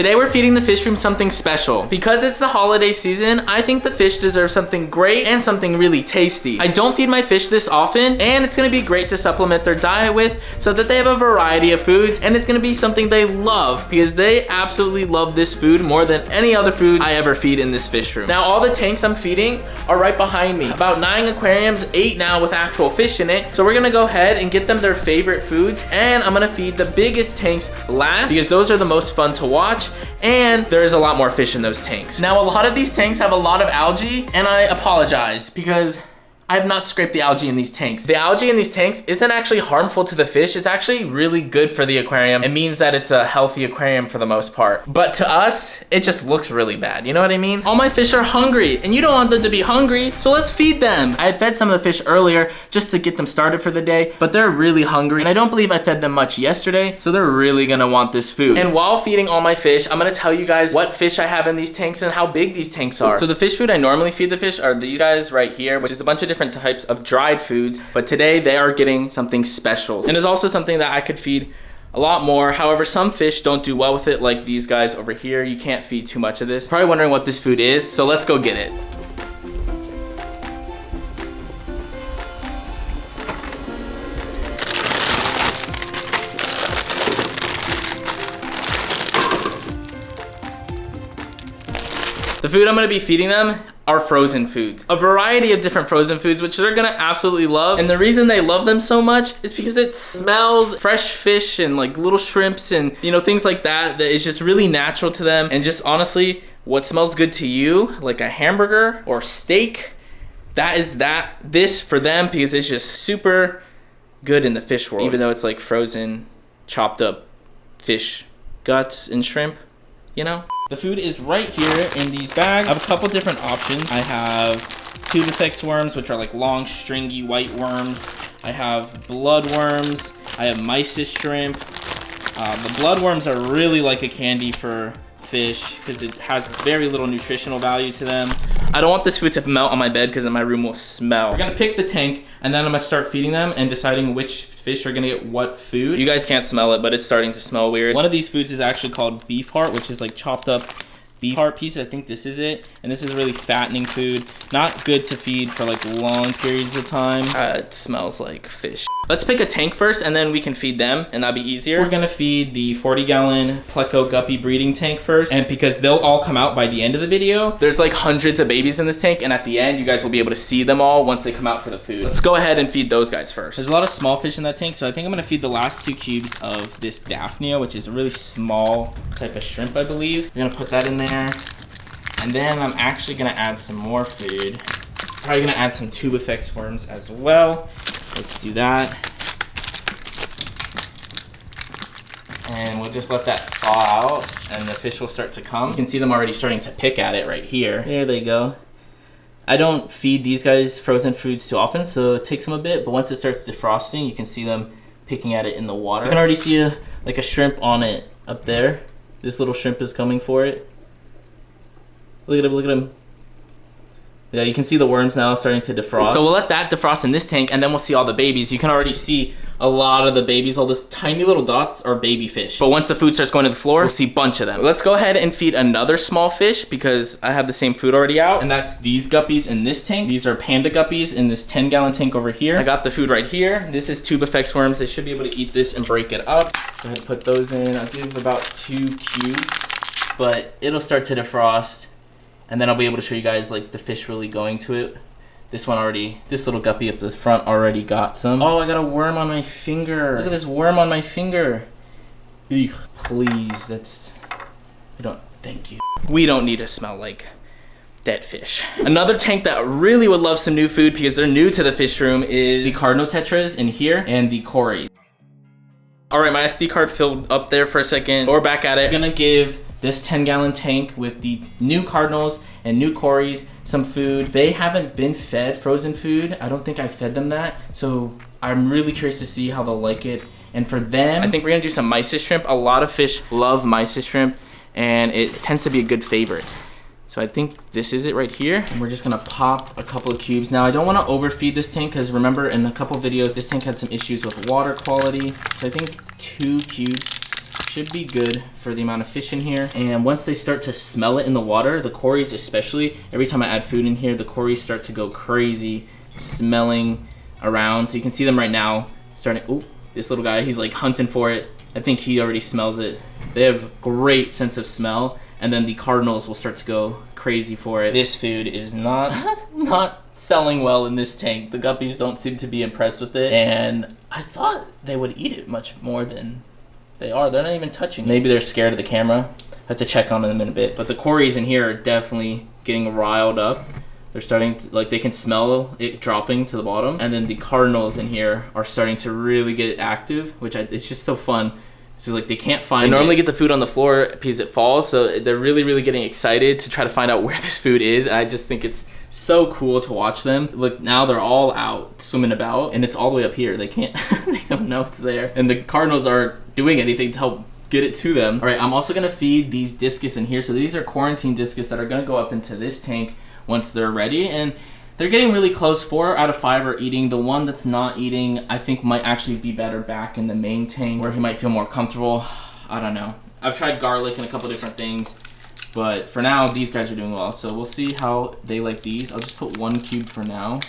Today we're feeding the fish room something special. Because it's the holiday season, I think the fish deserve something great and something really tasty. I don't feed my fish this often, and it's gonna be great to supplement their diet with so that they have a variety of foods, and it's gonna be something they love because they absolutely love this food more than any other food I ever feed in this fish room. Now all the tanks I'm feeding are right behind me. About 9 aquariums, 8 now with actual fish in it. So we're gonna go ahead and get them their favorite foods, and I'm gonna feed the biggest tanks last because those are the most fun to watch, and there's a lot more fish in those tanks. Now a lot of these tanks have a lot of algae, and I apologize because I have not scraped the algae in these tanks. The algae in these tanks isn't actually harmful to the fish. It's actually really good for the aquarium. It means that it's a healthy aquarium for the most part. But to us, it just looks really bad. You know what I mean? All my fish are hungry, and you don't want them to be hungry, so let's feed them. I had fed some of the fish earlier just to get them started for the day, but they're really hungry, and I don't believe I fed them much yesterday, so they're really gonna want this food. And while feeding all my fish, I'm gonna tell you guys what fish I have in these tanks and how big these tanks are. So the fish food I normally feed the fish are these guys right here, which is a bunch of different types of dried foods, but today they are getting something special. And it's also something that I could feed a lot more. However, some fish don't do well with it, like these guys over here. You can't feed too much of this. Probably wondering what this food is, so let's go get it. The food I'm gonna be feeding them are frozen foods. A variety of different frozen foods, which they're gonna absolutely love. And the reason they love them so much is because it smells fresh fish and like little shrimps and things like that, that is just really natural to them. And just honestly, what smells good to you, like a hamburger or steak, this for them, because it's just super good in the fish world. Even though it's like frozen, chopped up fish guts and shrimp, The food is right here in these bags. I have a couple different options. I have tubifex worms, which are like long, stringy white worms. I have blood worms. I have mysis shrimp. The blood worms are really like a candy for fish because it has very little nutritional value to them. I don't want this food to melt on my bed because then my room will smell. We're gonna pick the tank, and then I'm gonna start feeding them and deciding which fish are gonna get what food. You guys can't smell it, but it's starting to smell weird. One of these foods is actually called beef heart, which is like chopped up beef heart pieces. I think this is it. And this is really fattening food. Not good to feed for like long periods of time. It smells like fish. Let's pick a tank first, and then we can feed them, and that'll be easier. We're gonna feed the 40-gallon pleco guppy breeding tank first, and because they'll all come out by the end of the video. There's like hundreds of babies in this tank, and at the end, you guys will be able to see them all once they come out for the food. Let's go ahead and feed those guys first. There's a lot of small fish in that tank, so I think I'm gonna feed the last 2 cubes of this Daphnia, which is a really small type of shrimp, I believe. We're gonna put that in there, and then I'm actually gonna add some more food. Probably gonna add some tubifex worms as well. Let's do that. And we'll just let that thaw out, and the fish will start to come. You can see them already starting to pick at it right here. There they go. I don't feed these guys frozen foods too often, so it takes them a bit, but once it starts defrosting, you can see them picking at it in the water. You can already see a shrimp on it up there. This little shrimp is coming for it. Look at him, look at him. Yeah, you can see the worms now starting to defrost. So we'll let that defrost in this tank, and then we'll see all the babies. You can already see a lot of the babies. All these tiny little dots are baby fish. But once the food starts going to the floor, we'll see a bunch of them. Let's go ahead and feed another small fish because I have the same food already out, and that's these guppies in this tank. These are panda guppies in this 10-gallon tank over here. I got the food right here. This is tubifex worms. They should be able to eat this and break it up. Go ahead and put those in. I'll give about 2 cubes, but it'll start to defrost. And then I'll be able to show you guys like the fish really going to it. This little guppy up the front already got some. Oh, I got a worm on my finger. Look at this worm on my finger. Eugh, please, thank you. We don't need to smell like dead fish. Another tank that really would love some new food because they're new to the fish room is the cardinal tetras in here and the cories. All right, my SD card filled up there for a second. We're back at it. I'm gonna give this 10-gallon tank with the new cardinals and new cories some food. They haven't been fed frozen food. I don't think I fed them that. So I'm really curious to see how they'll like it. And for them, I think we're gonna do some mysis shrimp. A lot of fish love mysis shrimp, and it tends to be a good favorite. So I think this is it right here. And we're just gonna pop a couple of cubes. Now I don't wanna overfeed this tank because remember in a couple videos, this tank had some issues with water quality. So I think 2 cubes Should be good for the amount of fish in here. And once they start to smell it in the water, the cories especially, every time I add food in here, the cories start to go crazy, smelling around. So you can see them right now starting. Oh, this little guy, he's like hunting for it. I think he already smells it. They have a great sense of smell, and then the cardinals will start to go crazy for it. This food is not selling well in this tank. The guppies don't seem to be impressed with it, and I thought they would eat it much more than they are. They're not even touching it. Maybe they're scared of the camera. I have to check on them in a bit. But the cories in here are definitely getting riled up. They're starting to, like, they can smell it dropping to the bottom. And then the cardinals in here are starting to really get active, which it's just so fun. It's like they can't find it. They normally get the food on the floor because it falls, so they're really getting excited to try to find out where this food is. And I just think it's so cool to watch them. Look, now they're all out swimming about, and it's all the way up here. They can't, they don't know it's there. And the cardinals aren't doing anything to help get it to them. All right, I'm also gonna feed these discus in here. So these are quarantine discus that are gonna go up into this tank once they're ready, and they're getting really close. 4 out of 5 are eating. The one that's not eating, I think, might actually be better back in the main tank where he might feel more comfortable. I don't know. I've tried garlic and a couple different things, but for now, these guys are doing well. So we'll see how they like these. I'll just put 1 cube for now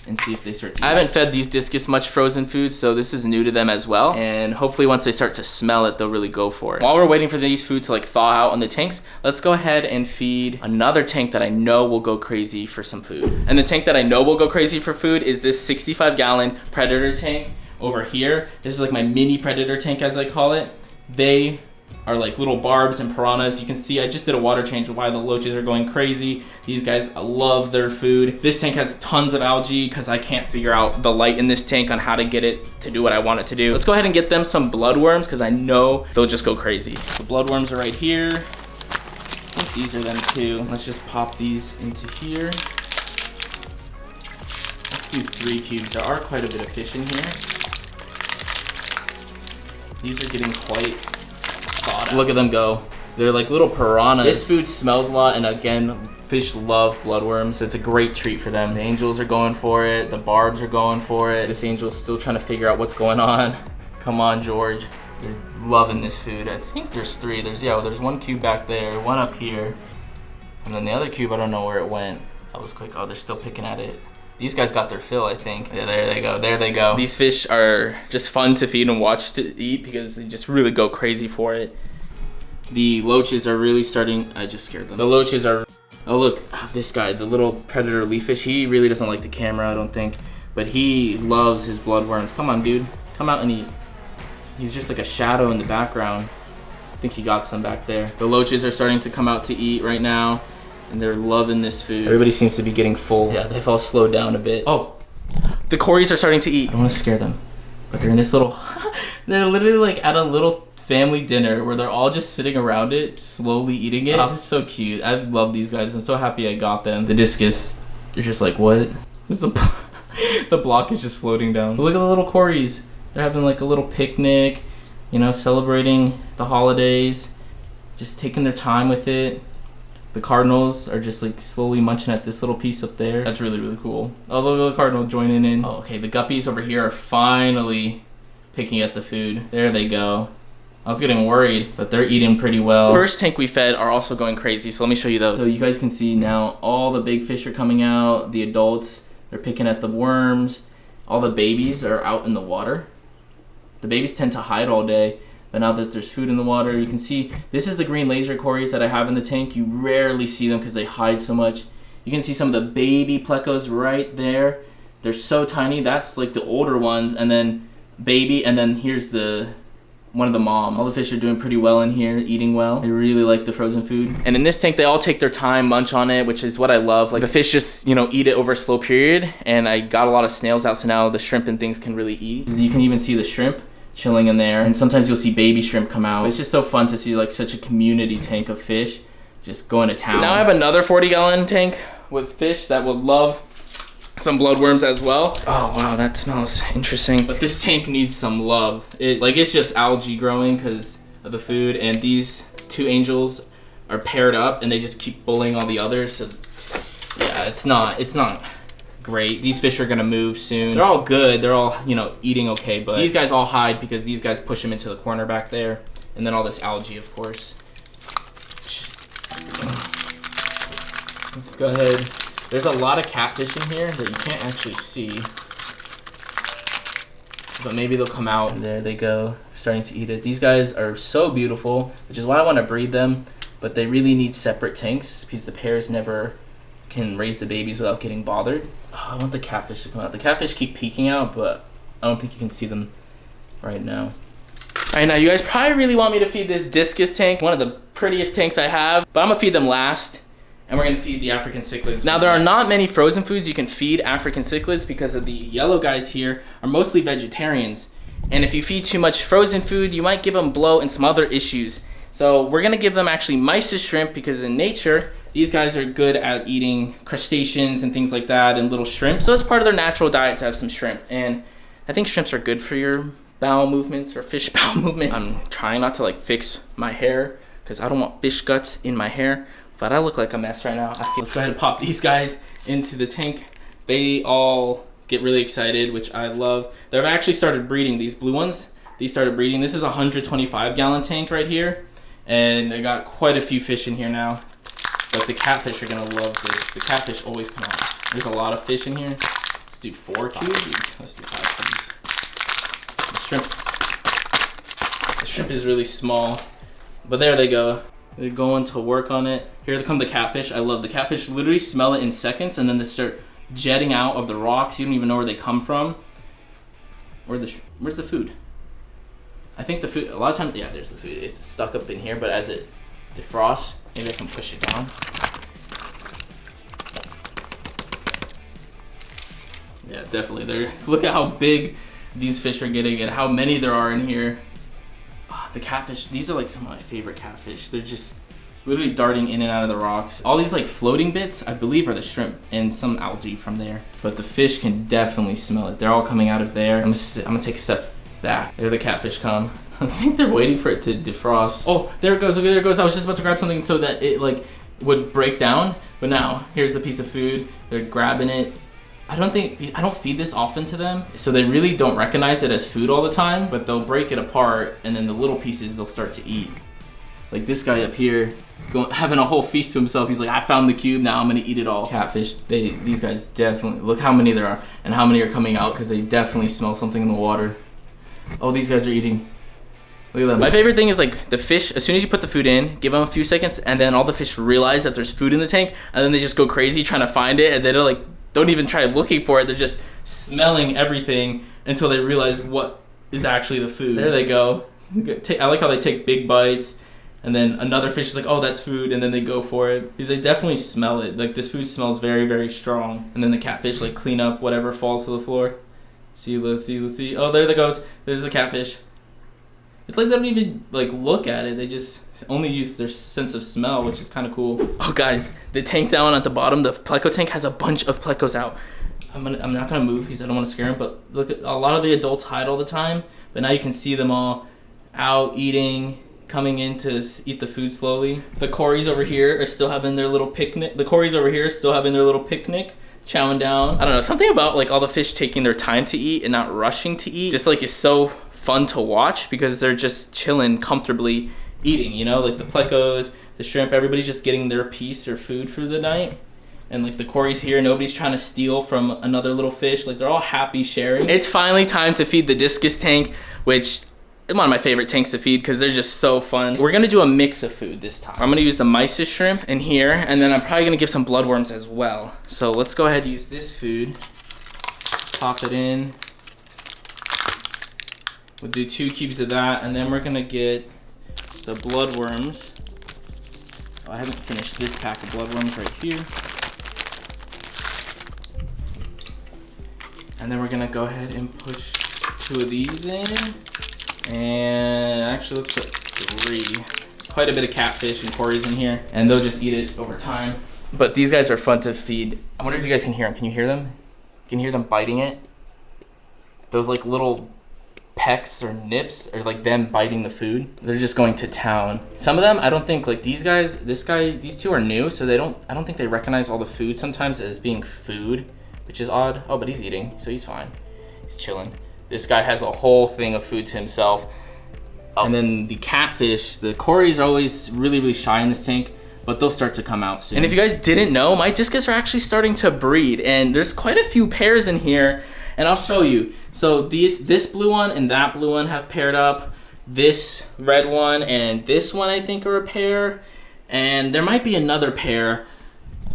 and see if they start to eat. I haven't fed these discus much frozen food, so this is new to them as well. And hopefully once they start to smell it, they'll really go for it. While we're waiting for these food to like thaw out on the tanks, let's go ahead and feed another tank that I know will go crazy for some food. And the tank that I know will go crazy for food is this 65-gallon predator tank over here. This is like my mini predator tank, as I call it. They are like little barbs and piranhas. You can see I just did a water change while the loaches are going crazy. These guys love their food. This tank has tons of algae because I can't figure out the light in this tank on how to get it to do what I want it to do. Let's go ahead and get them some bloodworms because I know they'll just go crazy. The bloodworms are right here. I think these are them too. Let's just pop these into here. Let's do 3 cubes. There are quite a bit of fish in here. These are getting quite thawed out. Look at them go. They're like little piranhas. This food smells a lot, and again, fish love bloodworms. It's a great treat for them. The angels are going for it. The barbs are going for it. This angel's still trying to figure out what's going on. Come on, George. They're loving this food. I think there's 3. There's 1 cube back there, 1 up here, and then the other cube, I don't know where it went. That was quick. Oh, they're still picking at it. These guys got their fill, I think. Yeah, there they go. There they go. These fish are just fun to feed and watch to eat because they just really go crazy for it. The loaches are really starting. I just scared them. The loaches are. Oh look, this guy, the little predator leaf fish. He really doesn't like the camera, I don't think, but he loves his bloodworms. Come on, dude, come out and eat. He's just like a shadow in the background. I think he got some back there. The loaches are starting to come out to eat right now, and they're loving this food. Everybody seems to be getting full. Yeah, they've all slowed down a bit. Oh, the cories are starting to eat. I don't want to scare them, but they're in this little. They're literally like at a little family dinner where they're all just sitting around it, slowly eating it. Oh, it's so cute. I love these guys. I'm so happy I got them. The discus, they're just like, what? This is the block is just floating down. But look at the little cories. They're having like a little picnic, you know, celebrating the holidays, just taking their time with it. The cardinals are just like slowly munching at this little piece up there. That's really cool. Oh, look at the cardinal joining in. Oh, okay, the guppies over here are finally picking at the food. There they go. I was getting worried, but they're eating pretty well. First tank we fed are also going crazy, so let me show you those. So you guys can see now all the big fish are coming out. The adults, they're picking at the worms. All the babies are out in the water. The babies tend to hide all day, but now that there's food in the water, you can see this is the green laser cories that I have in the tank. You rarely see them because they hide so much. You can see some of the baby plecos right there. They're so tiny. That's like the older ones, and then baby, and then here's one of the moms. All the fish are doing pretty well in here, eating well. They really like the frozen food. And in this tank, they all take their time, munch on it, which is what I love. Like the fish just, you know, eat it over a slow period. And I got a lot of snails out, so now the shrimp and things can really eat. You can even see the shrimp chilling in there. And sometimes you'll see baby shrimp come out. It's just so fun to see like such a community tank of fish just going to town. Now I have another 40-gallon tank with fish that would love some bloodworms as well. Oh wow, that smells interesting. But this tank needs some love. It's just algae growing because of the food, and these 2 angels are paired up and they just keep bullying all the others. So yeah, it's not great. These fish are gonna move soon. They're all good. They're all, you know, eating okay, but these guys all hide because these guys push them into the corner back there. And then all this algae, of course. Let's go ahead. There's a lot of catfish in here that you can't actually see. But maybe they'll come out. And there they go, starting to eat it. These guys are so beautiful, which is why I want to breed them. But they really need separate tanks because the pairs never can raise the babies without getting bothered. Oh, I want the catfish to come out. The catfish keep peeking out, but I don't think you can see them right now. All right, now you guys probably really want me to feed this Discus tank, one of the prettiest tanks I have, but I'm gonna feed them last, and we're gonna feed the African cichlids. Now, there are not many frozen foods you can feed African cichlids because of the yellow guys here are mostly vegetarians. And if you feed too much frozen food, you might give them bloat and some other issues. So we're gonna give them actually mysis shrimp because in nature, these guys are good at eating crustaceans and things like that and little shrimp. So it's part of their natural diet to have some shrimp. And I think shrimps are good for your bowel movements or fish bowel movements. I'm trying not to like fix my hair because I don't want fish guts in my hair, but I look like a mess right now. Let's go ahead and pop these guys into the tank. They all get really excited, which I love. They've actually started breeding, these blue ones. These started breeding. This is a 125-gallon tank right here. And I got quite a few fish in here now. But the catfish are gonna love this. The catfish always come out. There's a lot of fish in here. Let's do 4 cubes. Let's do 5 cubes. The shrimp is really small. But there they go. They're going to work on it. Here come the catfish. I love the catfish. Literally smell it in seconds and then they start jetting out of the rocks. You don't even know where they come from. Where's the food? I think the food, a lot of times, yeah, there's the food. It's stuck up in here, but as it defrosts, maybe I can push it down. Yeah, definitely. Look at how big these fish are getting and how many there are in here. Oh, the catfish, these are like some of my favorite catfish. They're just literally darting in and out of the rocks. All these like floating bits, I believe are the shrimp and some algae from there. But the fish can definitely smell it. They're all coming out of there. I'm gonna take a step back. There the catfish come. I think they're waiting for it to defrost. Oh, there it goes. Okay, there it goes. I was just about to grab something so that it like would break down. But now, here's the piece of food. They're grabbing it. I don't feed this often to them, so they really don't recognize it as food all the time, but they'll break it apart and then the little pieces they'll start to eat. Like this guy up here is having a whole feast to himself. He's like, I found the cube, now I'm gonna eat it all. Catfish, these guys definitely, look how many there are and how many are coming out because they definitely smell something in the water. Oh, these guys are eating. Look at them. My favorite thing is like the fish, as soon as you put the food in, give them a few seconds, and then all the fish realize that there's food in the tank, and then they just go crazy trying to find it, and they don't even try looking for it. They're just smelling everything until they realize what is actually the food. There they go. I like how they take big bites, and then another fish is like, oh, that's food, and then they go for it. Because they definitely smell it. Like this food smells very, very strong. And then the catfish like clean up whatever falls to the floor. See, let's see. Oh, there that goes. There's the catfish. It's like they don't even like look at it. They just only use their sense of smell, which is kind of cool. Oh, guys, the tank down at the bottom, the pleco tank has a bunch of plecos out. I'm not gonna move because I don't want to scare them. But look, at a lot of the adults hide all the time, but now you can see them all out eating, coming in to eat the food slowly. The cories over here are still having their little picnic. Chowing down. I don't know, something about like all the fish taking their time to eat and not rushing to eat just like is so fun to watch because they're just chilling comfortably eating, you know, like the plecos, the shrimp, everybody's just getting their piece or food for the night. And like the cories here, nobody's trying to steal from another little fish. Like they're all happy sharing. It's finally time to feed the Discus tank, which is one of my favorite tanks to feed because they're just so fun. We're gonna do a mix of food this time. I'm gonna use the mysis shrimp in here, and then I'm probably gonna give some bloodworms as well. So let's go ahead and use this food. Pop it in. We'll do 2 cubes of that, and then we're gonna get the bloodworms. Oh, I haven't finished this pack of bloodworms right here. And then we're gonna go ahead and push 2 of these in. And actually, let's put 3. Quite a bit of catfish and cories in here, and they'll just eat it over time. But these guys are fun to feed. I wonder if you guys can hear them. Can you hear them? You can hear them biting it. Those like little pecks or nips are like them biting the food. They're just going to town. Some of them, I don't think like these guys, these 2 are new, so I don't think they recognize all the food sometimes as being food. which is odd. Oh, but he's eating, so he's fine. He's chilling. This guy has a whole thing of food to himself. Oh. And then the catfish, the cories are always really, really shy in this tank, but they'll start to come out soon. And if you guys didn't know, my discus are actually starting to breed, and there's quite a few pairs in here, and I'll show you. So this blue one and that blue one have paired up. This red one and this one I think are a pair, and there might be another pair,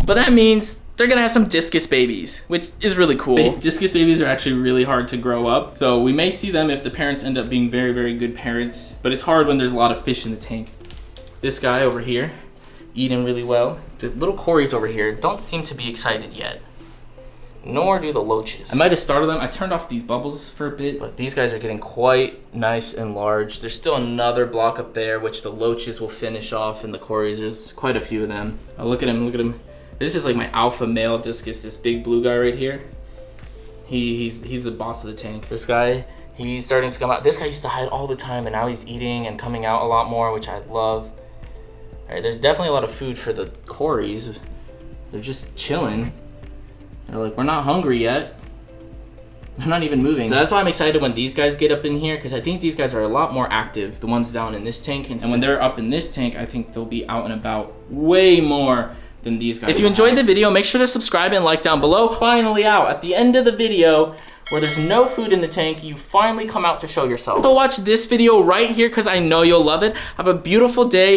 but that means they're gonna have some discus babies, which is really cool. Discus babies are actually really hard to grow up, so we may see them if the parents end up being very, very good parents, but it's hard when there's a lot of fish in the tank. This guy over here, eating really well. The little cories over here don't seem to be excited yet, nor do the loaches. I might have started them. I turned off these bubbles for a bit, but these guys are getting quite nice and large. There's still another block up there, which the loaches will finish off, and the cories, there's quite a few of them. Oh, look at him, look at him. This is like my alpha male discus, this big blue guy right here. He's the boss of the tank. This guy, he's starting to come out. This guy used to hide all the time, and now he's eating and coming out a lot more, which I love. All right, there's definitely a lot of food for the cories. They're just chilling. They're like, we're not hungry yet. They're not even moving. So that's why I'm excited when these guys get up in here, because I think these guys are a lot more active, the ones down in this tank. And when they're up in this tank, I think they'll be out and about way more than these guys. If you enjoyed the video, make sure to subscribe and like down below. Finally out at the end of the video, where there's no food in the tank, you finally come out to show yourself. So watch this video right here, because I know you'll love it. Have a beautiful day.